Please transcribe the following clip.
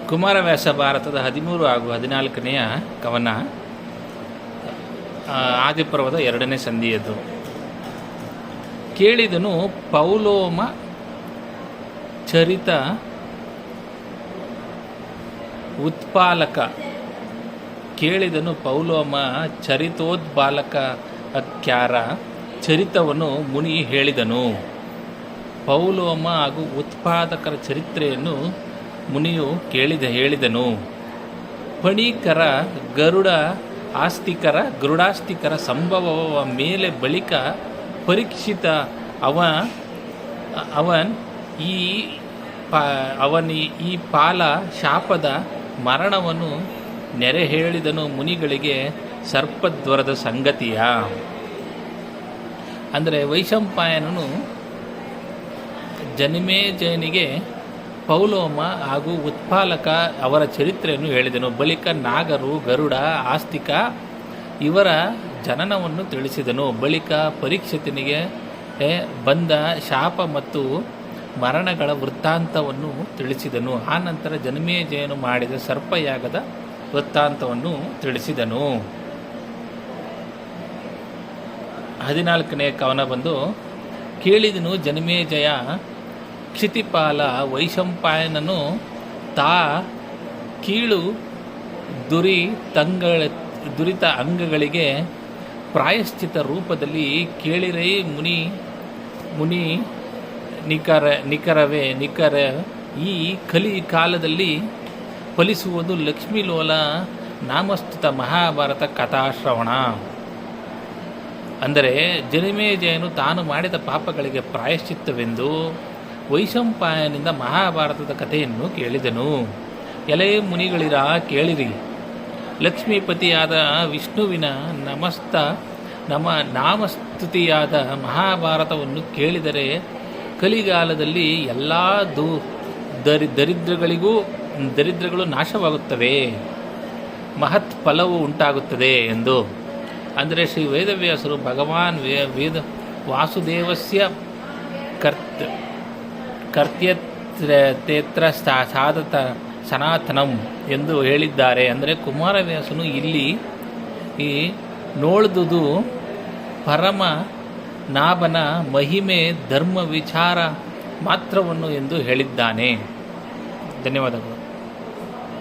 ಕುಮಾರವ್ಯಾಸ ಭಾರತದ 13 ಹಾಗೂ 14ನೆಯ ಕವನ, ಆದಿಪರ್ವದ 2ನೇ ಸಂಧಿಯದು. ಕೇಳಿದನು ಪೌಲೋಮ ಚರಿತ ಉತ್ಪಾಲಕ. ಕೇಳಿದನು ಪೌಲೋಮ ಚರಿತೋದ್ಬಾಲಕ ಕ್ಯಾರ ಚರಿತವನ್ನು ಮುನಿ ಹೇಳಿದನು. ಪೌಲೋಮ ಹಾಗೂ ಉತ್ಪಾದಕರ ಚರಿತ್ರೆಯನ್ನು ಮುನಿಯು ಹೇಳಿದನು. ಪಣೀಕರ ಗರುಡಾಸ್ತಿಕರ ಸಂಭವವ ಮೇಲೆ ಬಳಿಕ ಪರೀಕ್ಷಿತ ಈ ಪಾಲ ಶಾಪದ ಮರಣವನ್ನು ನೆರೆ ಹೇಳಿದನು ಮುನಿಗಳಿಗೆ ಸರ್ಪದ್ವರದ ಸಂಗತಿಯ. ಅಂದರೆ ವೈಶಂಪಾಯನನು ಜನಿಮೇಜಯನಿಗೆ ಪೌಲೋಮ ಹಾಗೂ ಉತ್ಪಾಲಕ ಅವರ ಚರಿತ್ರೆಯನ್ನು ಹೇಳಿದನು. ಬಳಿಕ ನಾಗರು, ಗರುಡ, ಆಸ್ತಿಕ ಇವರ ಜನನವನ್ನು ತಿಳಿಸಿದನು. ಬಳಿಕ ಪರೀಕ್ಷಿತನಿಗೆ ಬಂದ ಶಾಪ ಮತ್ತು ಮರಣಗಳ ವೃತ್ತಾಂತವನ್ನು ತಿಳಿಸಿದನು. ಆನಂತರ ಜನಿಮೇಜಯನು ಮಾಡಿದ ಸರ್ಪಯಾಗದ ವೃತ್ತಾಂತವನ್ನು ತಿಳಿಸಿದನು. 14ನೇ ಕವನ ಬಂದು, ಕೇಳಿದನು ಜನಿಮೇಜಯ ಕ್ಷಿತಿಪಾಲ ವೈಶಂಪಾಯನನು ಕೀಳು ದುರಿತ ಅಂಗಗಳಿಗೆ ಪ್ರಾಯಶ್ಚಿತ ರೂಪದಲ್ಲಿ ಕೇಳಿರೈ ಮುನಿ ನಿಖರ ಈ ಕಲಿ ಕಾಲದಲ್ಲಿ ಫಲಿಸುವುದು ಲಕ್ಷ್ಮೀಲೋಲ ನಾಮಸ್ತುತ ಮಹಾಭಾರತ ಕಥಾಶ್ರವಣ. ಅಂದರೆ ಜನಿಮೇಜಯನು ತಾನು ಮಾಡಿದ ಪಾಪಗಳಿಗೆ ಪ್ರಾಯಶ್ಚಿತ್ತವೆಂದು ವೈಶಂಪಾಯನಿಂದ ಮಹಾಭಾರತದ ಕಥೆಯನ್ನು ಕೇಳಿದನು. ಎಲೆ ಮುನಿಗಳಿರ ಕೇಳಿರಿ, ಲಕ್ಷ್ಮೀಪತಿಯಾದ ವಿಷ್ಣುವಿನ ನಾಮಸ್ತುತಿಯಾದ ಮಹಾಭಾರತವನ್ನು ಕಲಿಗಾಲದಲ್ಲಿ ಎಲ್ಲ ದರಿದ್ರಗಳು ನಾಶವಾಗುತ್ತವೆ, ಮಹತ್ ಫಲವು ಉಂಟಾಗುತ್ತದೆ ಎಂದು. ಅಂದರೆ ಶ್ರೀ ವೇದವ್ಯಾಸರು ಭಗವಾನ್ ವೇದ ವಾಸುದೇವಸ್ಯ ಕರ್ತ್ಯೇತ್ರ ಸಾಧತ ಸನಾತನಂ ಎಂದು ಹೇಳಿದ್ದಾರೆ. ಅಂದರೆ ಕುಮಾರವ್ಯಾಸನು ಇಲ್ಲಿ ನೋಡಿದುದು ಪರಮ ನಾಭನ ಮಹಿಮೆ ಧರ್ಮ ವಿಚಾರ ಮಾತ್ರವನ್ನು ಎಂದು ಹೇಳಿದ್ದಾನೆ. ಧನ್ಯವಾದಗಳು.